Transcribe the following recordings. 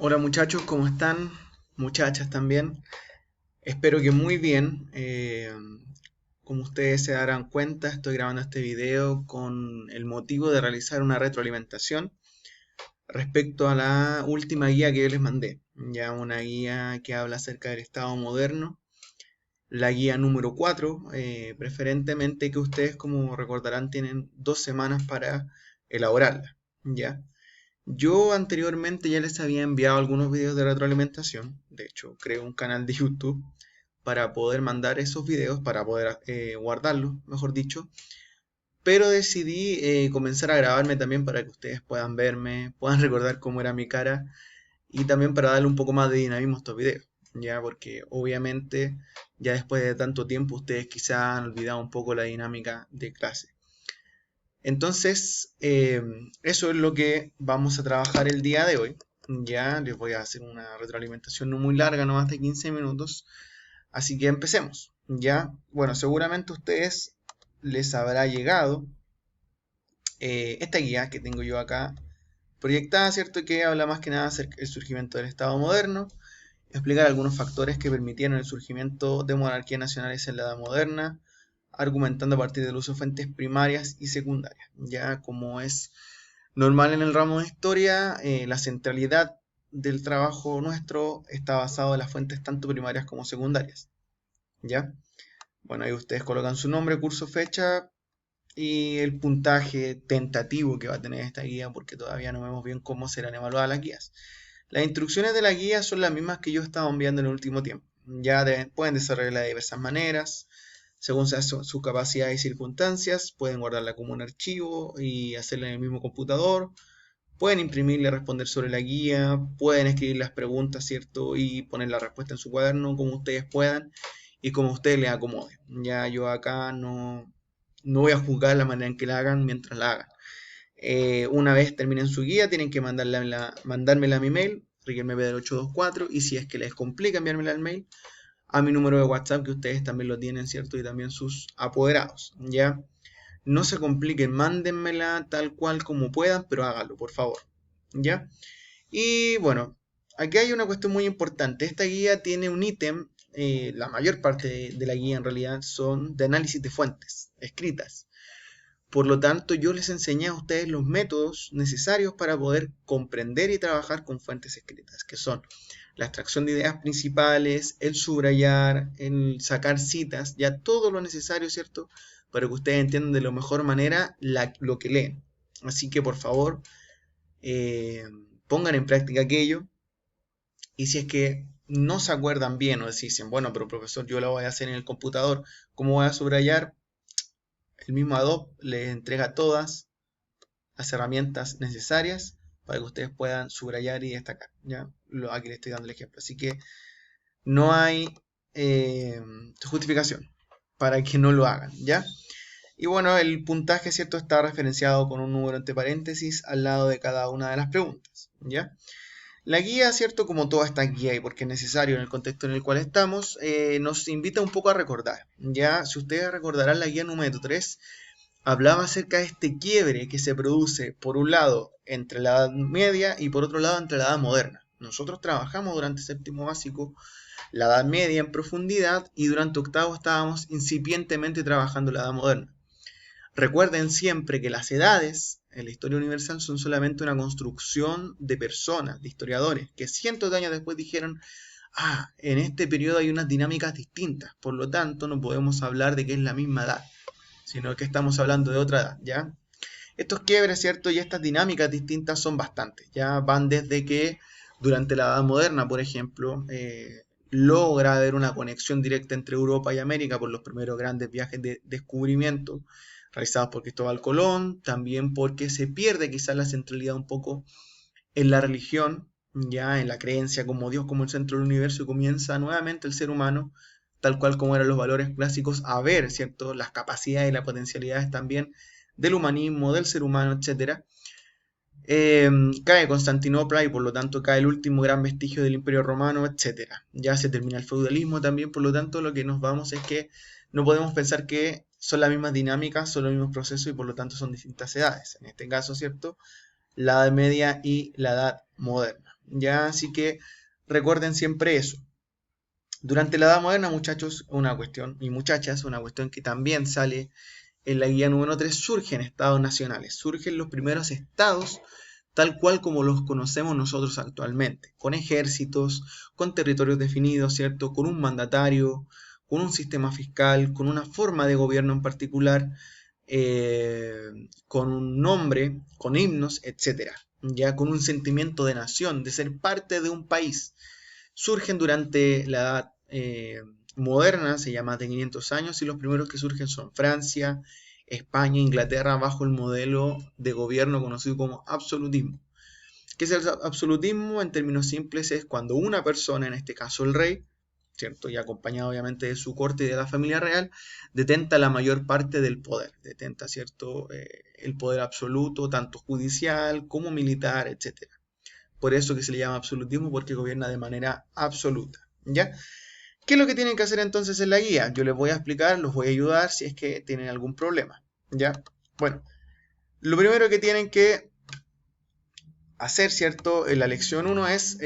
Hola muchachos, ¿cómo están? Muchachas también. Espero que muy bien. Como ustedes se darán cuenta, estoy grabando este video con el motivo de realizar una retroalimentación respecto a la última guía que yo les mandé. Ya una guía que habla acerca del Estado moderno. La guía número 4, preferentemente que ustedes, como recordarán, tienen 2 semanas para elaborarla. ¿Ya? Yo anteriormente ya les había enviado algunos videos de retroalimentación. De hecho, creé un canal de YouTube para poder mandar esos videos, para poder guardarlos, mejor dicho. Pero decidí comenzar a grabarme también para que ustedes puedan verme, puedan recordar cómo era mi cara y también para darle un poco más de dinamismo a estos videos. Ya, porque obviamente ya después de tanto tiempo ustedes quizás han olvidado un poco la dinámica de clase. Entonces, eso es lo que vamos a trabajar el día de hoy. Ya les voy a hacer una retroalimentación no muy larga, no más de 15 minutos. Así que empecemos. Ya, bueno, seguramente a ustedes les habrá llegado esta guía que tengo yo acá proyectada, ¿cierto? Que habla más que nada acerca del surgimiento del Estado moderno, explicar algunos factores que permitieron el surgimiento de monarquías nacionales en la Edad Moderna, argumentando a partir del uso de fuentes primarias y secundarias. Ya como es normal en el ramo de historia, la centralidad del trabajo nuestro está basado en las fuentes tanto primarias como secundarias. ¿Ya? Bueno, ahí ustedes colocan su nombre, curso, fecha y el puntaje tentativo que va a tener esta guía porque todavía no vemos bien cómo serán evaluadas las guías. Las instrucciones de la guía son las mismas que yo estaba enviando en el último tiempo. Ya pueden desarrollarla de diversas maneras, según sea su capacidad y circunstancias. Pueden guardarla como un archivo y hacerla en el mismo computador. Pueden imprimirla y responder sobre la guía. Pueden escribir las preguntas, ¿cierto? Y poner la respuesta en su cuaderno como ustedes puedan y como ustedes les acomode. Ya yo acá no voy a juzgar la manera en que la hagan mientras la hagan. Una vez terminen su guía, tienen que mandármela a mi mail, riquelmepedro824, y si es que les complica enviármela al mail, a mi número de WhatsApp, que ustedes también lo tienen, ¿cierto? Y también sus apoderados, ¿ya? No se compliquen, mándenmela tal cual como puedan, pero háganlo, por favor, ¿ya? Y bueno, aquí hay una cuestión muy importante. Esta guía tiene un ítem, la mayor parte de la guía en realidad son de análisis de fuentes escritas. Por lo tanto, yo les enseñé a ustedes los métodos necesarios para poder comprender y trabajar con fuentes escritas, que son la extracción de ideas principales, el subrayar, el sacar citas, ya todo lo necesario, ¿cierto? Para que ustedes entiendan de la mejor manera lo que leen. Así que por favor, eh, pongan en práctica aquello. Y si es que no se acuerdan bien o si dicen, bueno, pero profesor, yo lo voy a hacer en el computador, ¿cómo voy a subrayar? El mismo Adobe les entrega todas las herramientas necesarias para que ustedes puedan subrayar y destacar. ¿Ya? Aquí les estoy dando el ejemplo. Así que no hay justificación para que no lo hagan. ¿Ya? Y bueno, el puntaje, ¿cierto? Está referenciado con un número entre paréntesis al lado de cada una de las preguntas. ¿Ya? La guía, ¿cierto? Como toda esta guía y porque es necesario en el contexto en el cual estamos, nos invita un poco a recordar. Ya, si ustedes recordarán la guía número 3, hablaba acerca de este quiebre que se produce, por un lado, entre la Edad Media y por otro lado, entre la Edad Moderna. Nosotros trabajamos durante séptimo básico la Edad Media en profundidad y durante octavo estábamos incipientemente trabajando la Edad Moderna. Recuerden siempre que las edades en la historia universal son solamente una construcción de personas, de historiadores, que cientos de años después dijeron, en este periodo hay unas dinámicas distintas, por lo tanto no podemos hablar de que es la misma edad, sino que estamos hablando de otra edad, ¿ya? Estos quiebres, ¿cierto? Y estas dinámicas distintas son bastantes, ya van desde que durante la Edad Moderna, por ejemplo, logra haber una conexión directa entre Europa y América por los primeros grandes viajes de descubrimiento realizados por Cristóbal Colón, también porque se pierde quizás la centralidad un poco en la religión, ya en la creencia como Dios como el centro del universo y comienza nuevamente el ser humano, tal cual como eran los valores clásicos, a ver, ¿cierto? Las capacidades y las potencialidades también del humanismo, del ser humano, etcétera. Cae Constantinopla y por lo tanto cae el último gran vestigio del Imperio Romano, etcétera. Ya se termina el feudalismo también, por lo tanto lo que nos vamos es que no podemos pensar que son las mismas dinámicas, son los mismos procesos y por lo tanto son distintas edades. En este caso, ¿cierto? La Edad Media y la Edad Moderna. ¿ya? Así que recuerden siempre eso. Durante la Edad Moderna, muchachos, una cuestión, y muchachas, una cuestión que también sale en la guía número 3, surgen estados nacionales, surgen los primeros estados tal cual como los conocemos nosotros actualmente, con ejércitos, con territorios definidos, ¿cierto? Con un mandatario, con un sistema fiscal, con una forma de gobierno en particular, con un nombre, con himnos, etc. Ya con un sentimiento de nación, de ser parte de un país. Surgen durante la edad moderna, se llama de 500 años, y los primeros que surgen son Francia, España, Inglaterra, bajo el modelo de gobierno conocido como absolutismo. ¿Qué es el absolutismo? En términos simples es cuando una persona, en este caso el rey, ¿cierto? Y acompañado obviamente de su corte y de la familia real, detenta la mayor parte del poder, detenta, ¿cierto? El poder absoluto, tanto judicial como militar, etc. Por eso que se le llama absolutismo, porque gobierna de manera absoluta, ¿ya? ¿Qué es lo que tienen que hacer entonces en la guía? Yo les voy a explicar, los voy a ayudar si es que tienen algún problema, ¿ya? Bueno, lo primero que tienen que hacer, ¿cierto? En la lección 1 es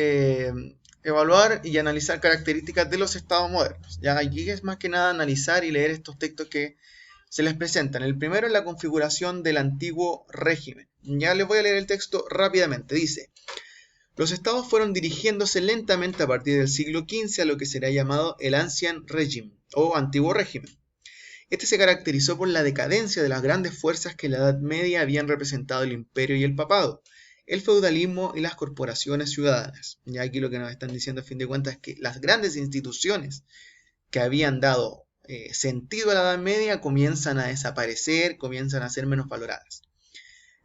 evaluar y analizar características de los estados modernos. Ya aquí es más que nada analizar y leer estos textos que se les presentan. El primero es la configuración del antiguo régimen. Ya les voy a leer el texto rápidamente. Dice: los estados fueron dirigiéndose lentamente a partir del siglo XV a lo que será llamado el Ancien Régime o Antiguo Régimen. Este se caracterizó por la decadencia de las grandes fuerzas que en la Edad Media habían representado el imperio y el papado, el feudalismo y las corporaciones ciudadanas. Ya aquí lo que nos están diciendo a fin de cuentas es que las grandes instituciones que habían dado sentido a la Edad Media comienzan a desaparecer, comienzan a ser menos valoradas.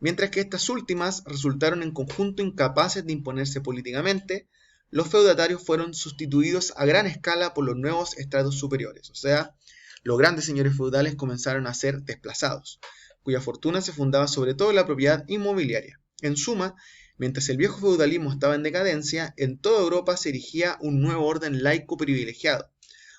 Mientras que estas últimas resultaron en conjunto incapaces de imponerse políticamente, los feudatarios fueron sustituidos a gran escala por los nuevos estratos superiores, o sea, los grandes señores feudales comenzaron a ser desplazados, cuya fortuna se fundaba sobre todo en la propiedad inmobiliaria. En suma, mientras el viejo feudalismo estaba en decadencia, en toda Europa se erigía un nuevo orden laico privilegiado,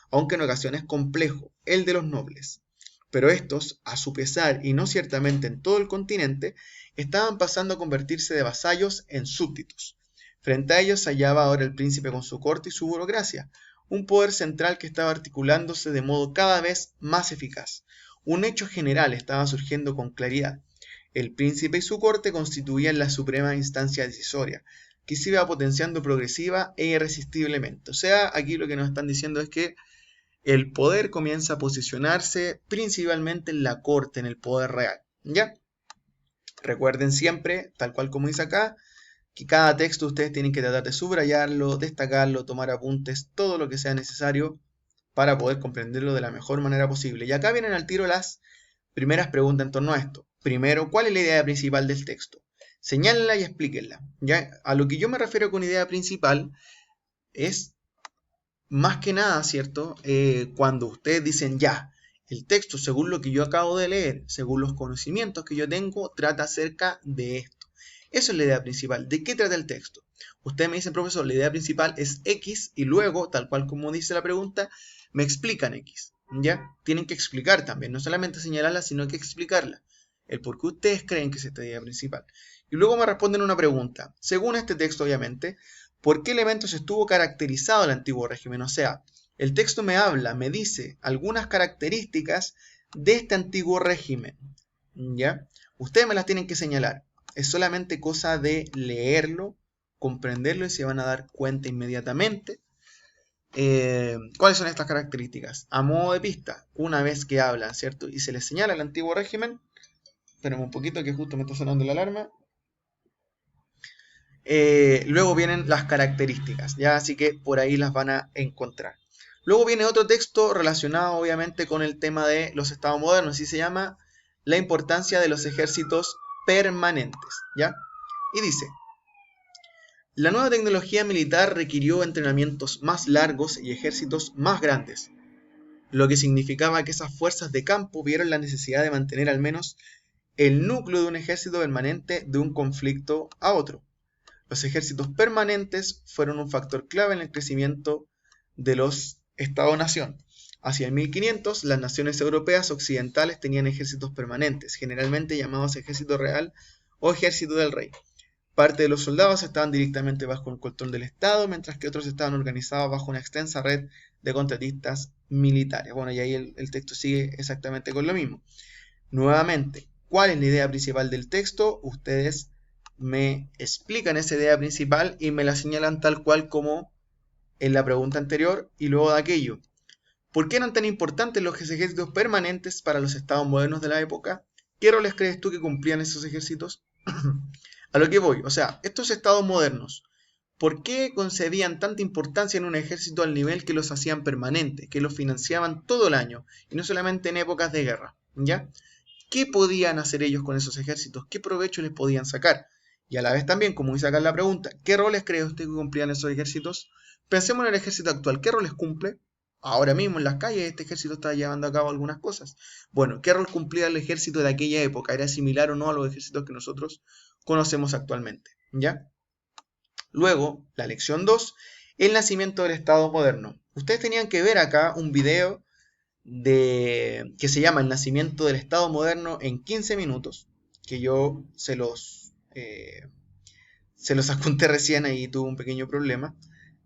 aunque en ocasiones complejo, el de los nobles. Pero estos, a su pesar y no ciertamente en todo el continente, estaban pasando a convertirse de vasallos en súbditos. Frente a ellos se hallaba ahora el príncipe con su corte y su burocracia, un poder central que estaba articulándose de modo cada vez más eficaz. Un hecho general estaba surgiendo con claridad. El príncipe y su corte constituían la suprema instancia decisoria, que se iba potenciando progresiva e irresistiblemente. O sea, aquí lo que nos están diciendo es que el poder comienza a posicionarse principalmente en la corte, en el poder real, ¿ya? Recuerden siempre, tal cual como dice acá, que cada texto ustedes tienen que tratar de subrayarlo, destacarlo, tomar apuntes, todo lo que sea necesario para poder comprenderlo de la mejor manera posible. Y acá vienen al tiro las primeras preguntas en torno a esto. Primero, ¿cuál es la idea principal del texto? Señálenla y explíquenla. ¿Ya? A lo que yo me refiero con idea principal es más que nada, ¿cierto? Cuando ustedes dicen ya, el texto, según lo que yo acabo de leer, según los conocimientos que yo tengo, trata acerca de esto. Eso es la idea principal. ¿De qué trata el texto? Ustedes me dicen, profesor, la idea principal es X y luego, tal cual como dice la pregunta, me explican X. ¿Ya? Tienen que explicar también, no solamente señalarla, sino que explicarla. El por qué ustedes creen que es esta idea principal. Y luego me responden una pregunta. Según este texto, obviamente, ¿por qué elementos estuvo caracterizado el antiguo régimen? O sea, el texto me habla, me dice algunas características de este antiguo régimen. ¿Ya? Ustedes me las tienen que señalar. Es solamente cosa de leerlo, comprenderlo y se van a dar cuenta inmediatamente. ¿Cuáles son estas características? A modo de pista, una vez que hablan, ¿cierto? Y se les señala el antiguo régimen. Espérenme un poquito que justo me está sonando la alarma. Luego vienen las características, ¿ya? Así que por ahí las van a encontrar. Luego viene otro texto relacionado obviamente con el tema de los estados modernos, y se llama La importancia de los ejércitos permanentes, ¿ya? Y dice: la nueva tecnología militar requirió entrenamientos más largos y ejércitos más grandes, lo que significaba que esas fuerzas de campo vieron la necesidad de mantener al menos el núcleo de un ejército permanente de un conflicto a otro. Los ejércitos permanentes fueron un factor clave en el crecimiento de los Estados-nación. Hacia el 1500, las naciones europeas occidentales tenían ejércitos permanentes, generalmente llamados ejército real o ejército del rey. Parte de los soldados estaban directamente bajo el control del Estado, mientras que otros estaban organizados bajo una extensa red de contratistas militares. Bueno, y ahí el texto sigue exactamente con lo mismo. Nuevamente, ¿cuál es la idea principal del texto? Ustedes me explican esa idea principal y me la señalan tal cual como en la pregunta anterior y luego de aquello. ¿Por qué eran tan importantes los ejércitos permanentes para los estados modernos de la época? ¿Qué roles crees tú que cumplían esos ejércitos? A lo que voy, o sea, estos estados modernos, ¿por qué concebían tanta importancia en un ejército al nivel que los hacían permanentes, que los financiaban todo el año y no solamente en épocas de guerra? ¿Ya? ¿Qué podían hacer ellos con esos ejércitos? ¿Qué provecho les podían sacar? Y a la vez también, como dice acá en la pregunta, ¿qué roles cree usted que cumplían esos ejércitos? Pensemos en el ejército actual, ¿qué roles cumple? Ahora mismo en las calles este ejército está llevando a cabo algunas cosas. Bueno, ¿qué rol cumplía el ejército de aquella época? ¿Era similar o no a los ejércitos que nosotros conocemos actualmente? ¿Ya? Luego, la lección 2, el nacimiento del Estado moderno. Ustedes tenían que ver acá un video que se llama El nacimiento del Estado moderno en 15 minutos, que yo se los adjunté recién, ahí tuve un pequeño problema.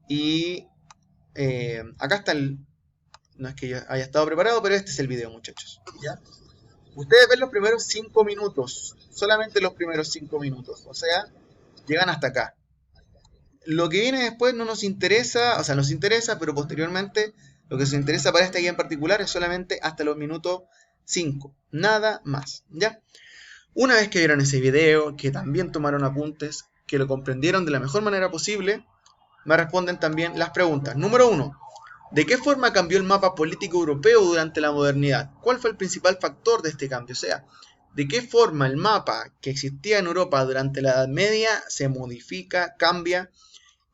Y acá está no es que yo haya estado preparado, pero este es el video, muchachos. ¿Ya? Ustedes ven los primeros 5 minutos, solamente los primeros 5 minutos, o sea, llegan hasta acá. Lo que viene después no nos interesa, o sea, nos interesa, pero posteriormente lo que nos interesa para esta guía en particular es solamente hasta los minutos 5, nada más, ¿ya? Una vez que vieron ese video, que también tomaron apuntes, que lo comprendieron de la mejor manera posible, me responden también las preguntas. Número 1. ¿De qué forma cambió el mapa político europeo durante la modernidad? ¿Cuál fue el principal factor de este cambio? O sea, ¿de qué forma el mapa que existía en Europa durante la Edad Media se modifica, cambia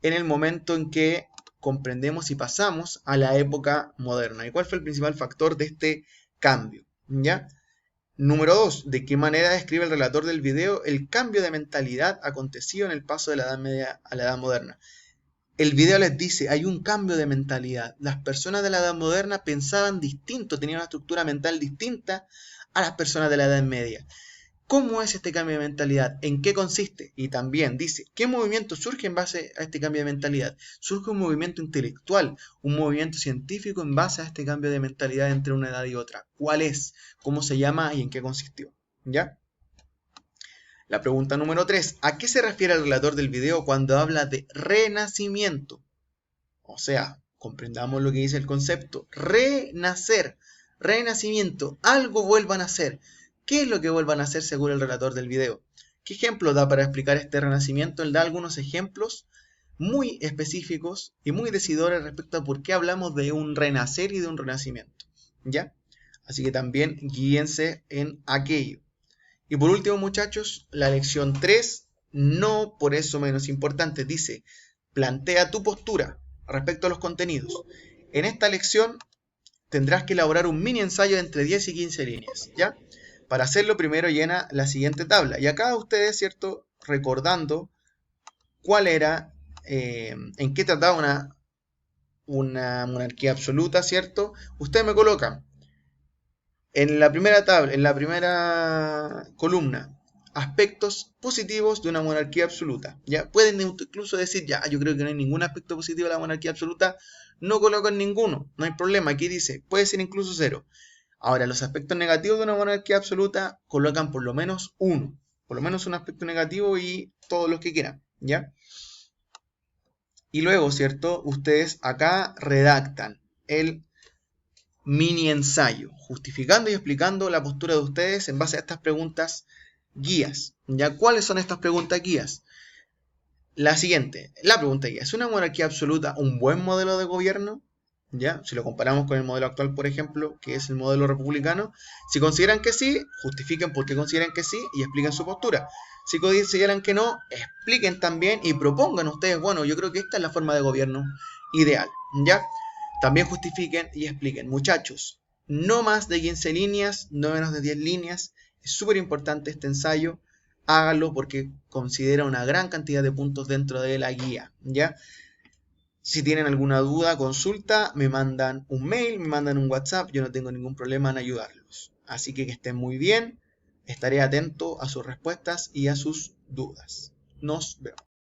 en el momento en que comprendemos y pasamos a la época moderna? ¿Y cuál fue el principal factor de este cambio? ¿Ya? Número 2. ¿De qué manera describe el relator del video el cambio de mentalidad acontecido en el paso de la Edad Media a la Edad Moderna? El video les dice, hay un cambio de mentalidad. Las personas de la Edad Moderna pensaban distinto, tenían una estructura mental distinta a las personas de la Edad Media. ¿Cómo es este cambio de mentalidad? ¿En qué consiste? Y también dice, ¿qué movimiento surge en base a este cambio de mentalidad? Surge un movimiento intelectual, un movimiento científico en base a este cambio de mentalidad entre una edad y otra. ¿Cuál es? ¿Cómo se llama y en qué consistió? ¿Ya? La pregunta número 3. ¿A qué se refiere el relator del video cuando habla de renacimiento? O sea, comprendamos lo que dice el concepto. Renacer, renacimiento, algo vuelvan a hacer. ¿Qué es lo que vuelvan a hacer según el relator del video? ¿Qué ejemplo da para explicar este renacimiento? Él da algunos ejemplos muy específicos y muy decidores respecto a por qué hablamos de un renacer y de un renacimiento. ¿Ya? Así que también guíense en aquello. Y por último, muchachos, la lección 3, no por eso menos importante, dice, plantea tu postura respecto a los contenidos. En esta lección tendrás que elaborar un mini ensayo de entre 10 y 15 líneas, ¿ya? Para hacerlo, primero llena la siguiente tabla. Y acá ustedes, ¿cierto? Recordando cuál era, en qué trataba una monarquía absoluta, ¿cierto? Ustedes me colocan en la primera tabla, en la primera columna, aspectos positivos de una monarquía absoluta. ¿Ya? Pueden incluso decir, ya, yo creo que no hay ningún aspecto positivo de la monarquía absoluta, no colocan ninguno, no hay problema. Aquí dice, puede ser incluso 0. Ahora, los aspectos negativos de una monarquía absoluta colocan por lo menos uno. Por lo menos un aspecto negativo y todos los que quieran, ¿ya? Y luego, ¿cierto? Ustedes acá redactan el mini ensayo, justificando y explicando la postura de ustedes en base a estas preguntas guías. ¿Ya? ¿Cuáles son estas preguntas guías? La siguiente, la pregunta guía, ¿es una monarquía absoluta un buen modelo de gobierno? ¿Ya? Si lo comparamos con el modelo actual, por ejemplo, que es el modelo republicano, si consideran que sí, justifiquen por qué consideran que sí y expliquen su postura. Si consideran que no, expliquen también y propongan ustedes, bueno, yo creo que esta es la forma de gobierno ideal, ¿ya? También justifiquen y expliquen. Muchachos, no más de 15 líneas, no menos de 10 líneas. Es súper importante este ensayo. Háganlo porque considera una gran cantidad de puntos dentro de la guía, ¿ya? Si tienen alguna duda, consulta, me mandan un mail, me mandan un WhatsApp. Yo no tengo ningún problema en ayudarlos. Así que estén muy bien. Estaré atento a sus respuestas y a sus dudas. Nos vemos.